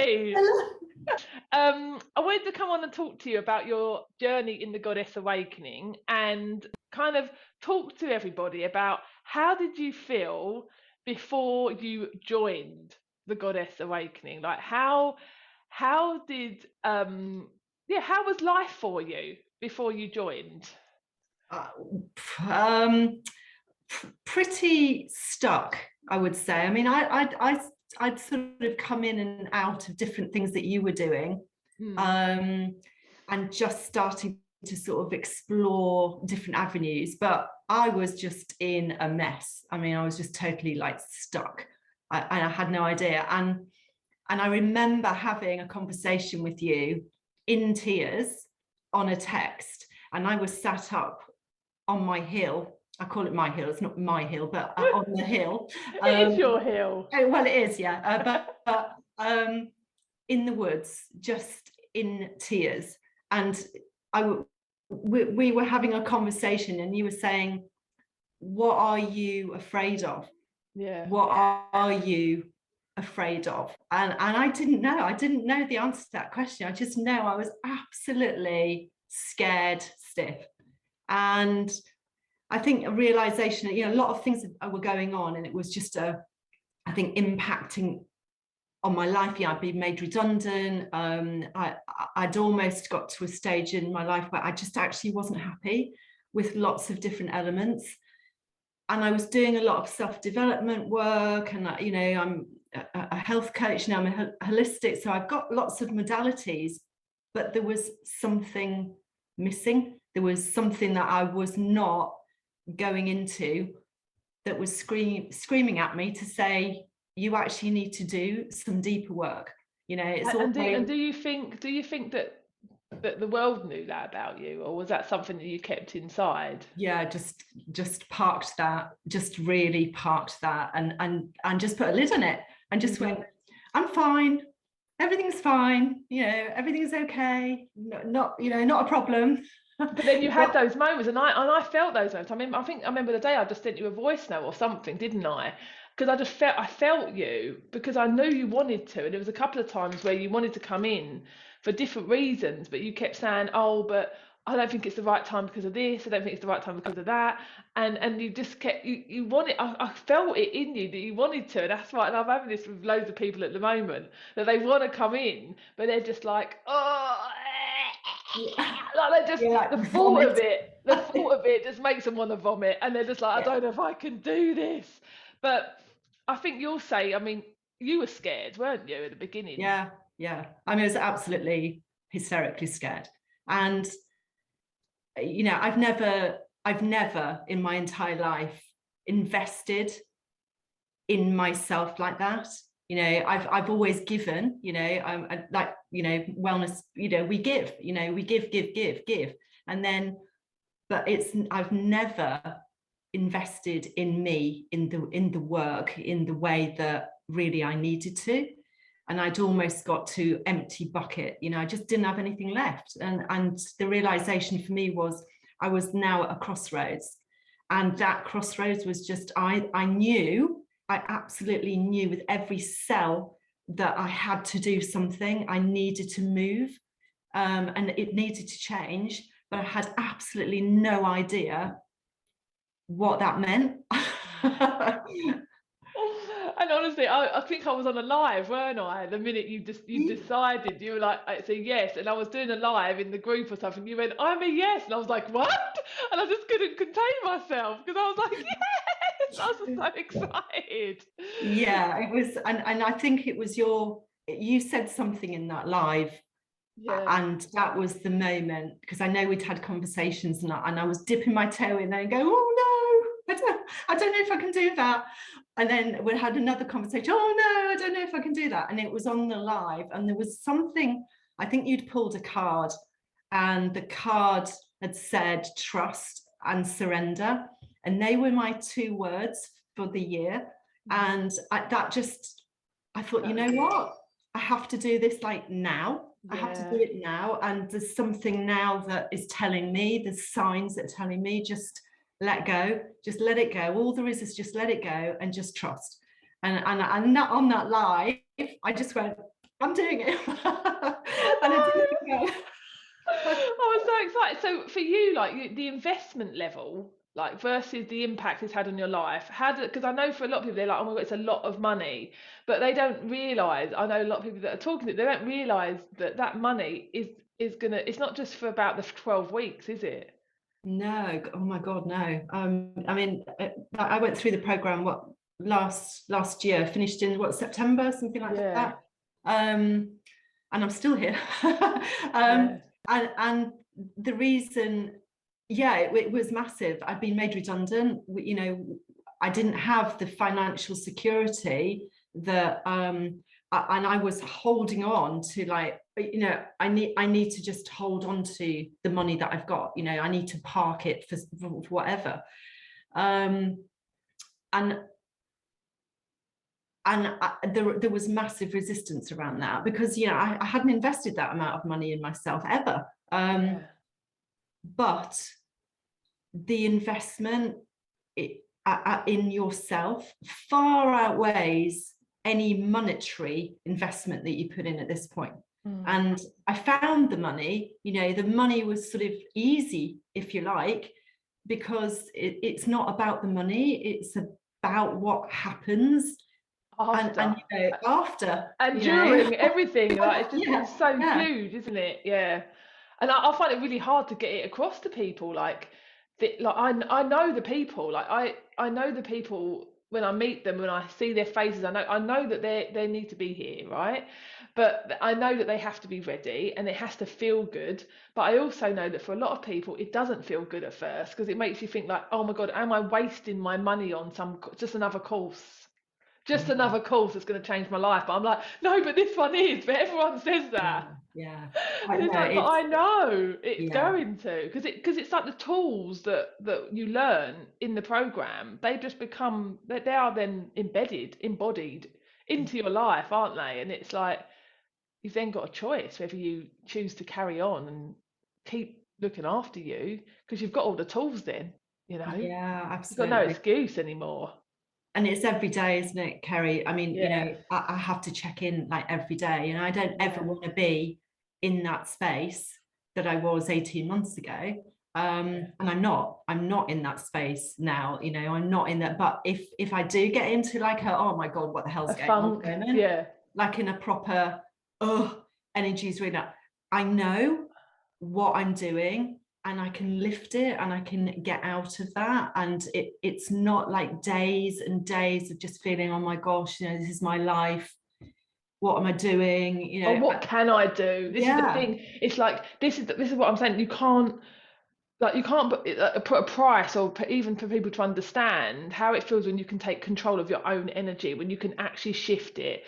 Lindsay. Hello. I wanted to come on and talk to you about your journey in the Goddess Awakening and kind of talk to everybody about how did you feel before you joined the Goddess Awakening? Like how did how was life for you before you joined? Uh, um, Pretty stuck, I would say. I mean, I'd sort of come in and out of different things that you were doing, Mm. um, and just starting to sort of explore different avenues. But I was just in a mess. I mean, I was just totally like stuck. I had no idea. And I remember having a conversation with you in tears on a text, and I was sat up on my hill. I call it my hill. It's not my hill, but on the hill. It is your hill. Well, it is, yeah. But in the woods, just in tears, and we were having a conversation, and you were saying, "What are you afraid of? Yeah. What are you afraid of?" And I didn't know. I didn't know the answer to that question. I just know I was absolutely scared stiff. And I think a realization that, a lot of things were going on, and it was just I think impacting on my life. Yeah, I'd been made redundant. I'd almost got to a stage in my life where I just actually wasn't happy with lots of different elements. And I was doing a lot of self-development work, and I'm a health coach now. I'm a holistic, so I've got lots of modalities, but there was something missing. There was something that I was not going into that was screaming at me to say, you actually need to do some deeper work. It's all And do you think that the world knew that about you, or was that something that you kept inside? yeah, just parked that, just really parked that, and just put a lid on it, and just went, I'm fine, everything's fine, everything's okay, not a problem. But then you had But those moments, and I felt those moments. I remember the day I just sent you a voice note or something, didn't I? Because I felt you because I knew you wanted to, and there was a couple of times where you wanted to come in for different reasons, but you kept saying, "Oh, but I don't think it's the right time because of this. I don't think it's the right time because of that," and you just kept you wanted. I felt it in you that you wanted to, and that's why. And I'm having this with loads of people at the moment that they want to come in, but they're just like, oh. yeah, Like they just yeah, the like thought of vomit. it just makes them want to vomit, and they're just like, I Yeah, don't know if I can do this. But I think you'll say, I mean, you were scared, weren't you, at the beginning? yeah. I mean, I was absolutely hysterically scared. And I've never in my entire life invested in myself like that. I've always given. Like, wellness. We give, and then, but I've never invested in me, in the work, in the way that really I needed to. And I'd almost got to empty bucket. I just didn't have anything left. And the realization for me was I was now at a crossroads. And that crossroads was just, I absolutely knew with every cell that I had to do something. I needed to move, and it needed to change, but I had absolutely no idea what that meant. And honestly, I think I was on a live, weren't I? The minute you decided, you were like, it's a yes, and I was doing a live in the group or something. You went, I'm a yes, and I was like, what? And I just couldn't contain myself because I was like, yes, I was just so excited. Yeah, it was, and I think it was you said something in that live, Yeah. and that was the moment, because I know we'd had conversations, and I was dipping my toe in there and going, oh no, I don't know if I can do that. And then we had another conversation, oh no, I don't know if I can do that. And it was on the live, and there was something, I think you'd pulled a card, and the card had said trust and surrender, and they were my two words for the year. And I thought, you That know was it. what, I have to do this like now. I have to do Yeah. it now. And there's something now that is telling me, there's signs that are telling me, just let go, just let it go. All there is just let it go and just trust. And on that live, I just went, I'm doing it. And I did Oh, it again. I was so excited. So for you, like the investment level, like versus the impact it's had on your life, because I know for a lot of people they're like, oh my God, it's a lot of money, but they don't realise. I know a lot of people that are talking to it, they don't realise that that money is gonna. It's not just for about the 12 weeks, is it? No, oh my God, no. I mean, I went through the program last year, finished in September, something like Yeah, that. And I'm still here. yeah, And the reason, yeah, it was massive. I'd been made redundant. I didn't have the financial security that and I was holding on to, like, I need to just hold on to the money that I've got. I need to park it for whatever. And there was massive resistance around that, because I hadn't invested that amount of money in myself ever. yeah. But the investment in yourself far outweighs any monetary investment that you put in at this point. Mm. And I found the money. The money was sort of easy, if you like, because it's not about the money, it's about what happens After. after. And during everything, like Yeah, it's so yeah. huge, isn't it? Yeah. And I find it really hard to get it across to people. I know the people. I know the people when I meet them, when I see their faces. I know that they need to be here, right? But I know that they have to be ready, and it has to feel good. But I also know that for a lot of people, it doesn't feel good at first, because it makes you think like, oh my God, am I wasting my money on just another course? Just Yeah, another course that's going to change my life. But I'm like, no, but this one is. But everyone says yeah, that. yeah. I And it's know like, but it's I know it's yeah. going to, because it's like the tools that you learn in the program, they just become, they are then embodied into your life, aren't they? And it's like you've then got a choice whether you choose to carry on and keep looking after you, because you've got all the tools then, Yeah, you've got no absolutely. excuse anymore. And it's every day, isn't it, Kerry? I mean, Yeah, I have to check in like every day, and I don't ever yeah, want to be in that space that I was 18 months ago. yeah. And I'm not in that space now. I'm not in that. But if I do get into like oh my God, what the A hell's going on at funk, the moment? yeah. Like in a proper, oh, energy's really up. I know what I'm doing, and I can lift it, and I can get out of that. And it's not like days and days of just feeling, oh my gosh, this is my life. What am I doing? Or what can I do? This is the Yeah, thing. It's like this is what I'm saying. You can't put a price, or even for people to understand how it feels when you can take control of your own energy, when you can actually shift it.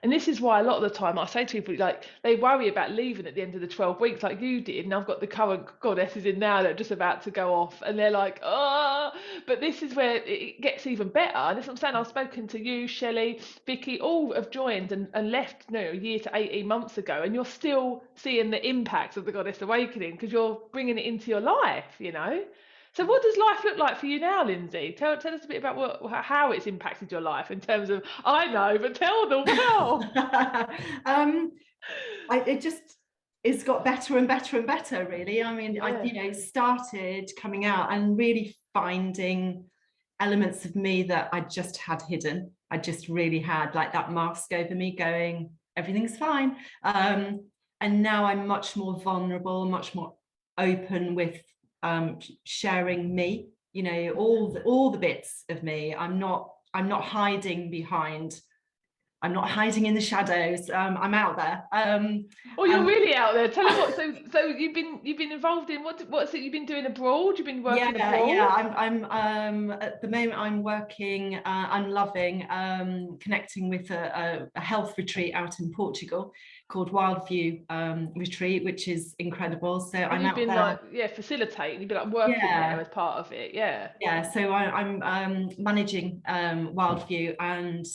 And this is why a lot of the time I say to people, like, they worry about leaving at the end of the 12 weeks like you did. And I've got the current goddesses in now that are just about to go off, and they're like, oh, but this is where it gets even better. And that's what I'm saying. I've spoken to you, Shelley, Vicky, all have joined and left, a year to 18 months ago, and you're still seeing the impacts of the Goddess Awakening, because you're bringing it into your life. So what does life look like for you now, Lindsay? Tell us a bit about how it's impacted your life in terms of, I know, but tell the world. um, it just it's got better and better and better, really. I mean, I Yeah, started coming out and really finding elements of me that I just had hidden. I just really had like that mask over me, going, everything's fine. And now I'm much more vulnerable, much more open with sharing me. All the bits of me. I'm not hiding behind. I'm not hiding in the shadows. I'm out there. oh, you're And really out there. Tell them what. So you've been involved in what's it you've been doing abroad? You've been working yeah, abroad? I'm at the moment I'm working, I'm loving connecting with a health retreat out in Portugal called Wildview Retreat, which is incredible. So And I'm you've out been there. like, yeah, facilitating. You've been like working there Yeah, as part of it. Yeah. yeah. So I'm managing Wildview, and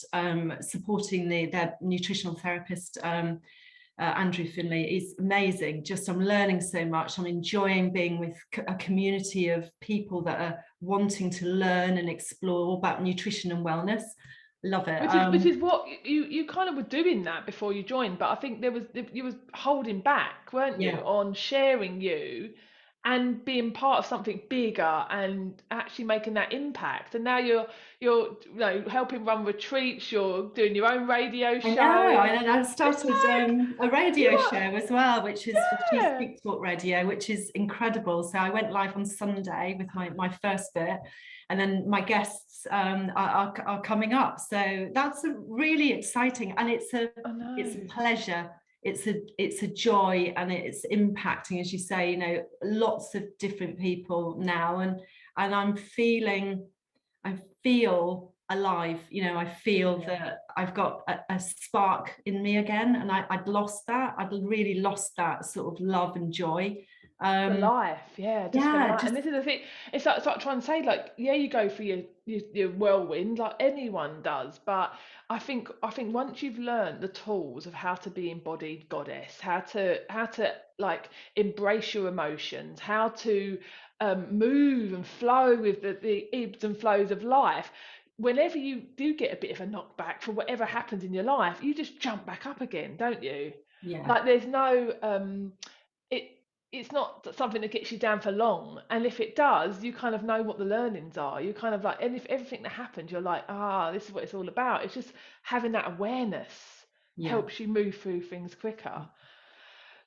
supporting their nutritional therapist, Andrew Finley. Is amazing. Just I'm learning so much. I'm enjoying being with a community of people that are wanting to learn and explore about nutrition and wellness. love it. Which is what you kind of were doing that before you joined, but I think you was holding back, weren't you, Yeah. on sharing you and being part of something bigger and actually making that impact. And now you're helping run retreats, you're doing your own radio I know. show. I It's started like a you radio show are, as well, which is for She yeah. Speak Talk Radio, which is incredible. So I went live on Sunday with my first bit, and then my guests are coming up. So that's a really exciting, and I it's a know. pleasure. It's a joy, and it's impacting, as you say, lots of different people now, and I feel alive. I feel Yeah. that I've got a spark in me again, and I'd lost that. I'd really lost that sort of love and joy. For Um, life, yeah, just for yeah, life. And just this is the thing. It's like trying to say, like, yeah, you go for your whirlwind, like anyone does. But I think once you've learned the tools of how to be embodied goddess, how to like embrace your emotions, how to move and flow with the ebbs and flows of life. Whenever you do get a bit of a knockback for whatever happens in your life, you just jump back up again, don't you? yeah, Like there's no it it's not something that gets you down for long, and if it does, you kind of know what the learnings are. You kind of like, and if everything that happens, you're like, this is what it's all about. It's just having that awareness yeah. helps you move through things quicker.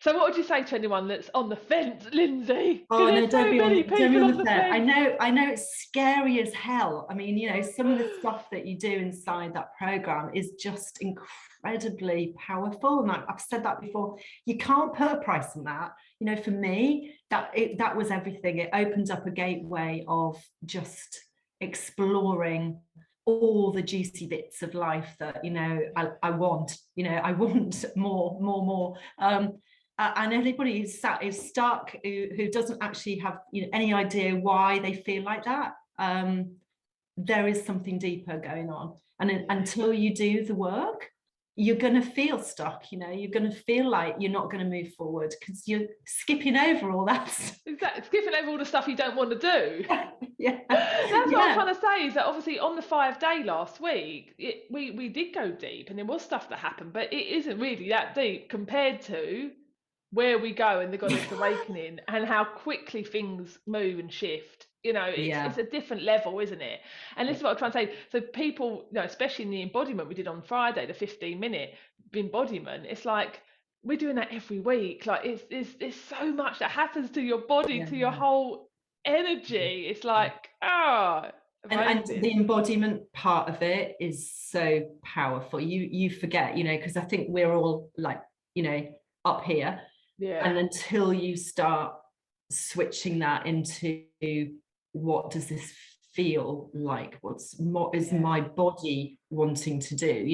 So what would you say to anyone that's on the fence, Lindsay? Oh Because no, there's so many don't be people on on the the fence. fence. I know it's scary as hell. I mean, some of the stuff that you do inside that program is just incredibly powerful. And I've said that before. You can't put a price on that. For me, that was everything. It opened up a gateway of just exploring all the juicy bits of life that I want. I want more. And anybody who's stuck, who doesn't actually have any idea why they feel like that, there is something deeper going on. And Yeah. until you do the work, you're going to feel stuck. You're going to feel like you're not going to move forward because you're skipping over all that. Exactly, skipping over all the stuff you don't want to do. Yeah, That's what I'm yeah, trying to say is that obviously on the 5 day last week, we did go deep and there was stuff that happened, but it isn't really that deep compared to where we go in the Goddess Awakening and how quickly things move and shift. yeah, It's a different level, isn't it? And this is what I'm trying to say. So people, especially in the embodiment we did on Friday, the 15-minute embodiment, it's like we're doing that every week. Like it's so much that happens to your body, yeah. to your whole energy. It's like, And the amazing. embodiment part of it is so powerful. You forget, because I think we're all like, up here, Yeah, and until you start switching that into what does this feel like, what is yeah, my body wanting to do,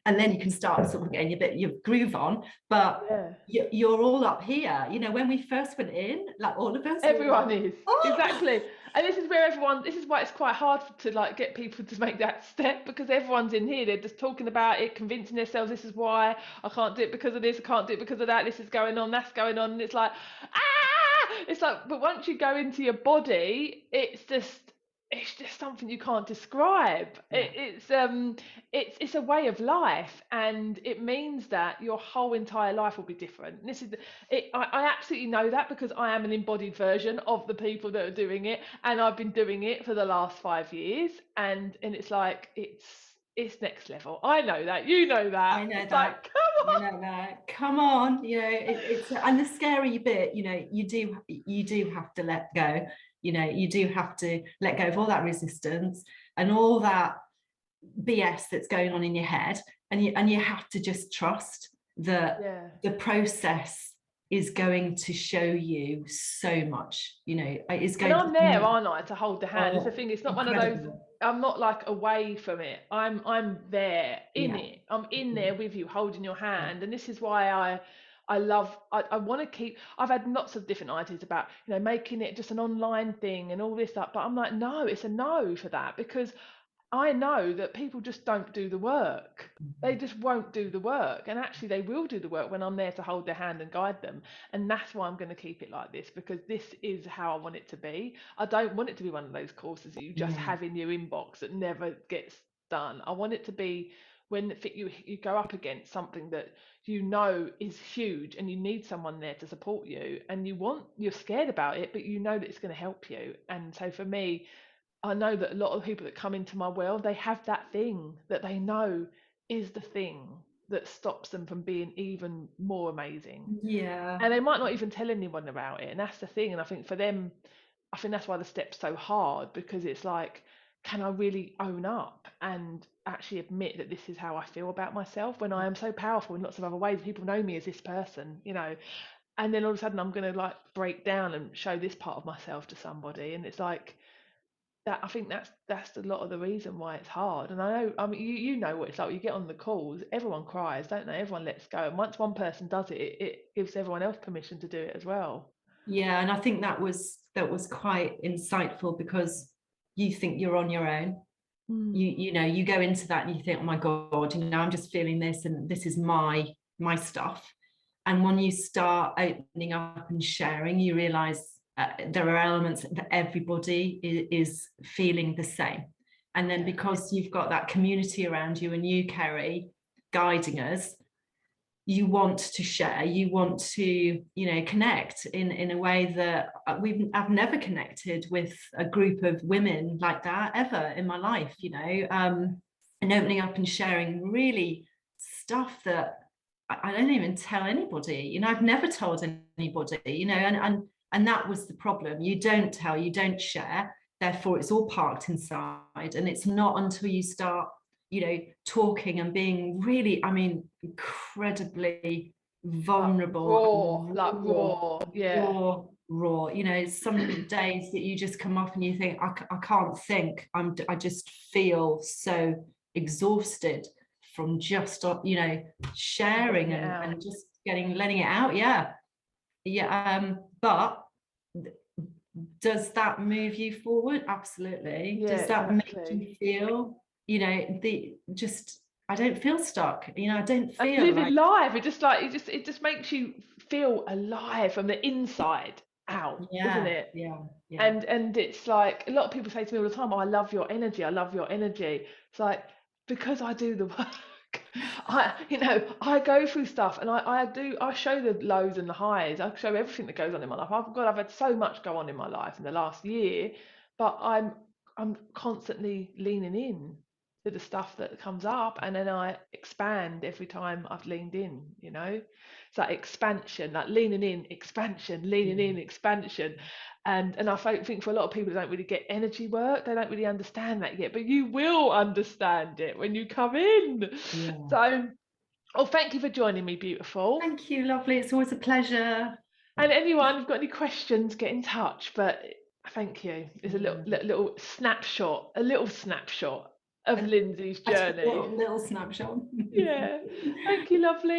and then you can start sort of getting your groove on. But yeah. you're all up here, when we first went in, like all of us, we were like, Everyone is oh exactly, and this is where everyone. This is why it's quite hard to like get people to make that step because everyone's in here. They're just talking about it, convincing themselves this is why I can't do it because of this. I can't do it because of that. This is going on. That's going on. And it's like It's like, but once you go into your body, it's just something you can't describe. yeah, It's a way of life, and it means that your whole entire life will be different. And this is I absolutely know that because I am an embodied version of the people that are doing it, and I've been doing it for the last 5 years, and it's like it's next level. I know that, you know that. I know It's that. like, come I on. know that. Come on, it's and the scary bit, you do have to let go. You do have to let go of all that resistance and all that BS that's going on in your head, and you have to just trust that Yeah. the process is going to show you so much. It's And going I'm there, to, aren't I, to hold the hand. It's the oh, thing. It's not one of those. incredible. I'm not like away from it. I'm there in Yeah, it. I'm in yeah, there with you, holding your yeah, hand. And this is why I love. I want to keep. I've had lots of different ideas about making it just an online thing and all this stuff. But I'm like, no, it's a no for that because I know that people just don't do the work. They just won't do the work. And actually, they will do the work when I'm there to hold their hand and guide them. And that's why I'm going to keep it like this because this is how I want it to be. I don't want it to be one of those courses that you just yeah. have in your inbox that never gets done. I want it to be when you go up against something that you know is huge and you need someone there to support you, and you're scared about it, but you know that it's going to help you. And so for me, I know that a lot of people that come into my world, they have that thing that they know is the thing that stops them from being even more amazing. Yeah. And they might not even tell anyone about it. And that's the thing. And I think for them, I think that's why the step's so hard, because it's like, can I really own up and actually admit that this is how I feel about myself when I am so powerful in lots of other ways? People know me as this person, and then all of a sudden I'm going to like break down and show this part of myself to somebody. And it's like, that I think that's a lot of the reason why it's hard. And I know, I mean, you know what it's like. You get on the calls, everyone cries, don't they? Everyone lets go, and once one person does it, it gives everyone else permission to do it as well. Yeah, and I think that was quite insightful, because you think you're on your own. Mm. You go into that and you think, oh my God, I'm just feeling this, and this is my stuff. And when you start opening up and sharing, you realize there are elements that everybody is feeling the same. And then because you've got that community around you, and you, Kerry, guiding us, you want to share, you want to connect in a way that I've never connected with a group of women like that ever in my life, and opening up and sharing really stuff that I don't even tell anybody. I've never told anybody, and that was the problem. You don't tell, you don't share, therefore it's all parked inside. And it's not until you start talking and being really, incredibly vulnerable and Like raw, yeah. raw. Some days that you just come up and you think, I can't think. I just feel so exhausted from just sharing Letting it out. and just letting it out. But does that move you forward? Absolutely. Yeah, Does that make exactly. you feel, I don't feel stuck. I don't And feel living like, life, it just makes you feel alive from the inside out, isn't yeah, it? yeah, yeah, And it's like, a lot of people say to me all the time, "Oh, I love your energy. I love your energy." It's like, because I do the work. I go through stuff, and I show the lows and the highs. I show everything that goes on in my life. I've had so much go on in my life in the last year, but I'm constantly leaning in to the stuff that comes up, and then I expand every time I've leaned in. It's like expansion, like leaning in, expansion, leaning yeah, in, expansion. And I think for a lot of people who don't really get energy work, they don't really understand that yet. But you will understand it when you come in. yeah. So, oh, thank you for joining me, beautiful. Thank you, lovely. It's always a pleasure. And anyone who's got any questions, get in touch. But thank you. It's a Yeah. a little snapshot of A, Lindsay's a journey. little snapshot. Yeah. Thank you, lovely.